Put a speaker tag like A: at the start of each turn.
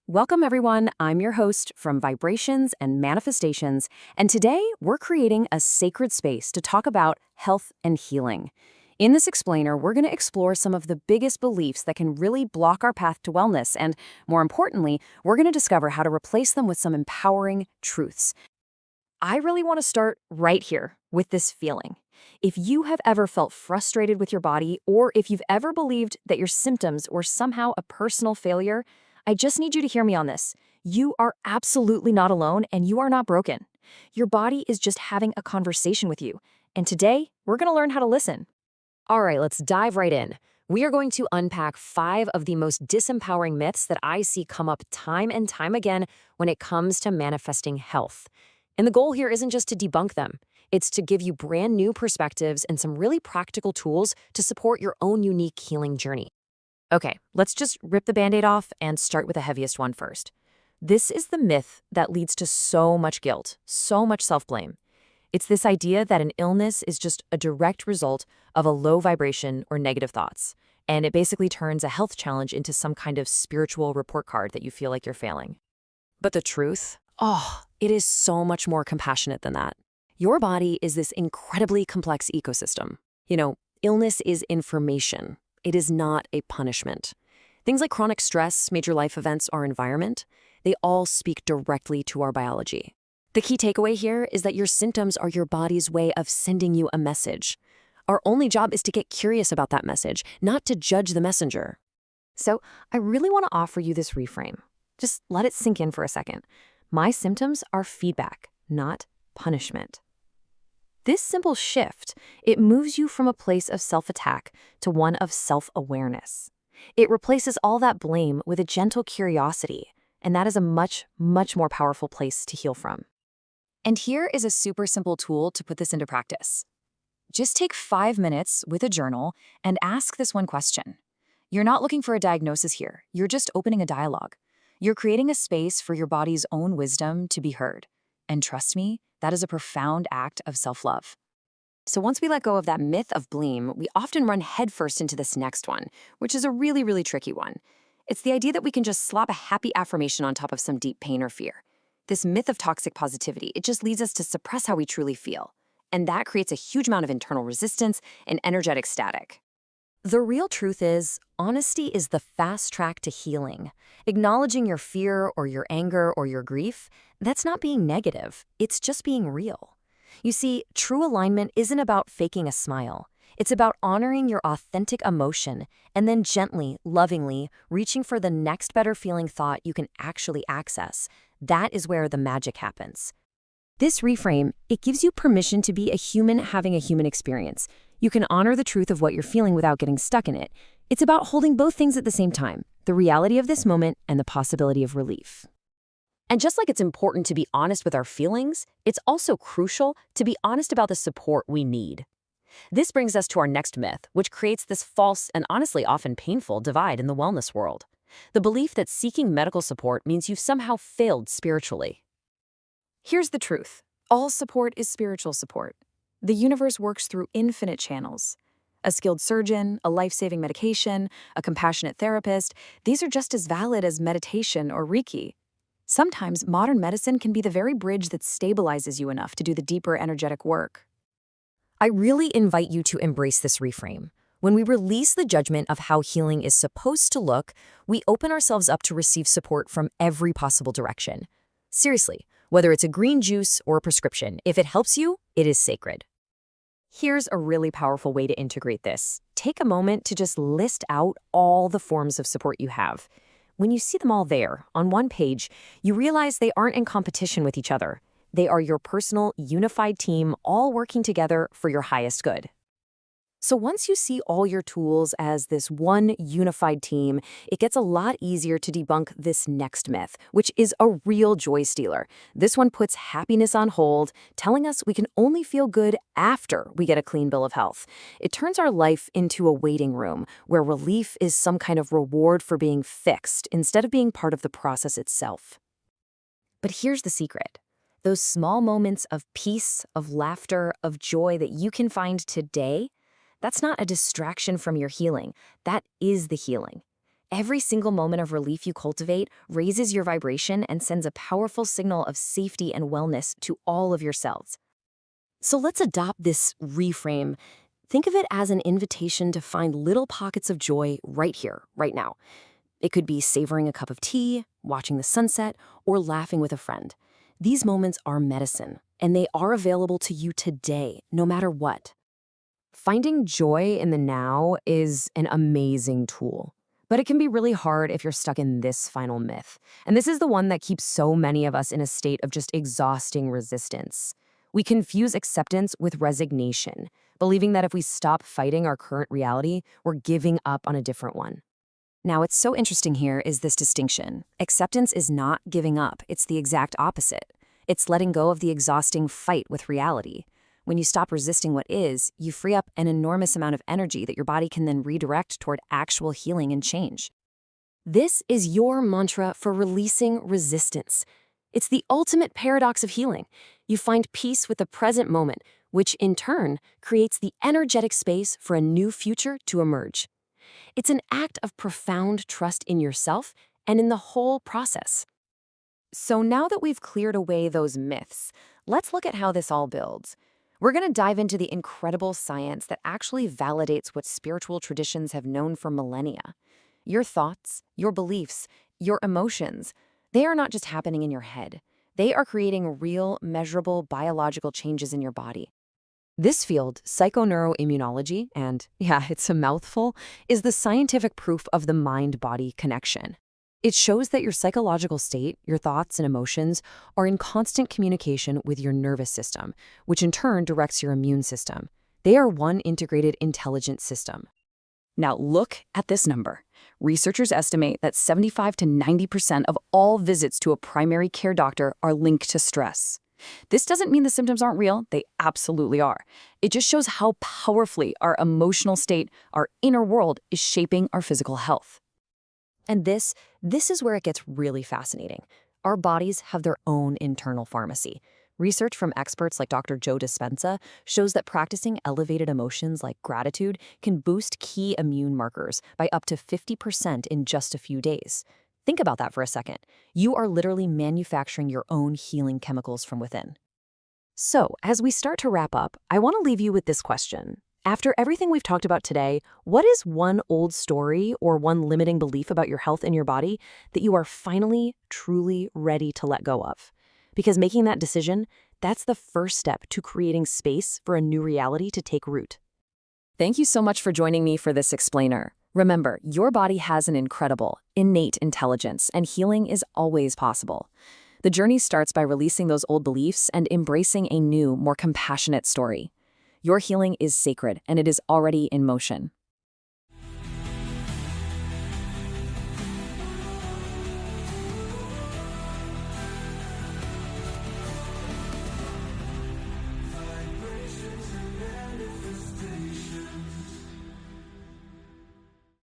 A: Welcome, everyone. I'm your host from Vibrations and Manifestations, and today we're creating a sacred space to talk about health and healing. In this explainer, we're going to explore some of the biggest beliefs that can really block our path to wellness, and more importantly, we're going to discover how to replace them with some empowering truths. I really want to start right here with this feeling. If you have ever felt frustrated with your body, or if you've ever believed that your symptoms were somehow a personal failure, I just need you to hear me on this. You are absolutely not alone, and you are not broken. Your body is just having a conversation with you. And today, we're going to learn how to listen. All right, let's dive right in. We are going to unpack 5 of the most disempowering myths that I see come up time and time again when it comes to manifesting health. And the goal here isn't just to debunk them. It's to give you brand new perspectives and some really practical tools to support your own unique healing journey. Okay, let's just rip the Band-Aid off and start with the heaviest one first. This is the myth that leads to so much guilt, so much self-blame. It's this idea that an illness is just a direct result of a low vibration or negative thoughts, and it basically turns a health challenge into some kind of spiritual report card that you feel like you're failing. But the truth? It is so much more compassionate than that. Your body is this incredibly complex ecosystem. Illness is information. It is not a punishment. Things like chronic stress, major life events, our environment, they all speak directly to our biology. The key takeaway here is that your symptoms are your body's way of sending you a message. Our only job is to get curious about that message, not to judge the messenger. So I really want to offer you this reframe. Just let it sink in for a second. My symptoms are feedback, not punishment. This simple shift, it moves you from a place of self-attack to one of self-awareness. It replaces all that blame with a gentle curiosity, and that is a much, much more powerful place to heal from. And here is a super simple tool to put this into practice. Just take 5 minutes with a journal and ask this one question. You're not looking for a diagnosis here. You're just opening a dialogue. You're creating a space for your body's own wisdom to be heard. And trust me, that is a profound act of self-love. So once we let go of that myth of blame, we often run headfirst into this next one, which is a really, really tricky one. It's the idea that we can just slap a happy affirmation on top of some deep pain or fear. This myth of toxic positivity, it just leads us to suppress how we truly feel. And that creates a huge amount of internal resistance and energetic static. The real truth is, honesty is the fast track to healing. Acknowledging your fear or your anger or your grief, that's not being negative, it's just being real. You see, true alignment isn't about faking a smile. It's about honoring your authentic emotion and then gently, lovingly reaching for the next better feeling thought you can actually access. That is where the magic happens. This reframe, it gives you permission to be a human having a human experience. You can honor the truth of what you're feeling without getting stuck in it. It's about holding both things at the same time, the reality of this moment and the possibility of relief. And just like it's important to be honest with our feelings, it's also crucial to be honest about the support we need. This brings us to our next myth, which creates this false and honestly often painful divide in the wellness world. The belief that seeking medical support means you've somehow failed spiritually. Here's the truth. All support is spiritual support. The universe works through infinite channels. A skilled surgeon, a life-saving medication, a compassionate therapist, these are just as valid as meditation or Reiki. Sometimes modern medicine can be the very bridge that stabilizes you enough to do the deeper energetic work. I really invite you to embrace this reframe. When we release the judgment of how healing is supposed to look, we open ourselves up to receive support from every possible direction. Seriously, whether it's a green juice or a prescription, if it helps you, it is sacred. Here's a really powerful way to integrate this. Take a moment to just list out all the forms of support you have. When you see them all there, on one page, you realize they aren't in competition with each other. They are your personal, unified team, all working together for your highest good. So once you see all your tools as this one unified team, it gets a lot easier to debunk this next myth, which is a real joy stealer. This one puts happiness on hold, telling us we can only feel good after we get a clean bill of health. It turns our life into a waiting room, where relief is some kind of reward for being fixed instead of being part of the process itself. But here's the secret. Those small moments of peace, of laughter, of joy that you can find today, that's not a distraction from your healing. That is the healing. Every single moment of relief you cultivate raises your vibration and sends a powerful signal of safety and wellness to all of your cells. So let's adopt this reframe. Think of it as an invitation to find little pockets of joy right here, right now. It could be savoring a cup of tea, watching the sunset, or laughing with a friend. These moments are medicine, and they are available to you today, no matter what. Finding joy in the now is an amazing tool, but it can be really hard if you're stuck in this final myth. And this is the one that keeps so many of us in a state of just exhausting resistance. We confuse acceptance with resignation, believing that if we stop fighting our current reality, we're giving up on a different one. Now, what's so interesting here is this distinction. Acceptance is not giving up, it's the exact opposite. It's letting go of the exhausting fight with reality. When you stop resisting what is, you free up an enormous amount of energy that your body can then redirect toward actual healing and change. This is your mantra for releasing resistance. It's the ultimate paradox of healing. You find peace with the present moment, which in turn creates the energetic space for a new future to emerge. It's an act of profound trust in yourself and in the whole process. So now that we've cleared away those myths, let's look at how this all builds. We're going to dive into the incredible science that actually validates what spiritual traditions have known for millennia. Your thoughts, your beliefs, your emotions, they are not just happening in your head. They are creating real, measurable biological changes in your body. This field, psychoneuroimmunology, and yeah, it's a mouthful, is the scientific proof of the mind-body connection. It shows that your psychological state, your thoughts and emotions, are in constant communication with your nervous system, which in turn directs your immune system. They are one integrated intelligent system. Now look at this number. Researchers estimate that 75 to 90% of all visits to a primary care doctor are linked to stress. This doesn't mean the symptoms aren't real, they absolutely are. It just shows how powerfully our emotional state, our inner world, is shaping our physical health. And this is where it gets really fascinating. Our bodies have their own internal pharmacy. Research from experts like Dr. Joe Dispenza shows that practicing elevated emotions like gratitude can boost key immune markers by up to 50% in just a few days. Think about that for a second. You are literally manufacturing your own healing chemicals from within. So, as we start to wrap up, I want to leave you with this question. After everything we've talked about today, what is one old story or one limiting belief about your health and your body that you are finally, truly ready to let go of? Because making that decision, that's the first step to creating space for a new reality to take root. Thank you so much for joining me for this explainer. Remember, your body has an incredible, innate intelligence, and healing is always possible. The journey starts by releasing those old beliefs and embracing a new, more compassionate story. Your healing is sacred, and it is already in motion.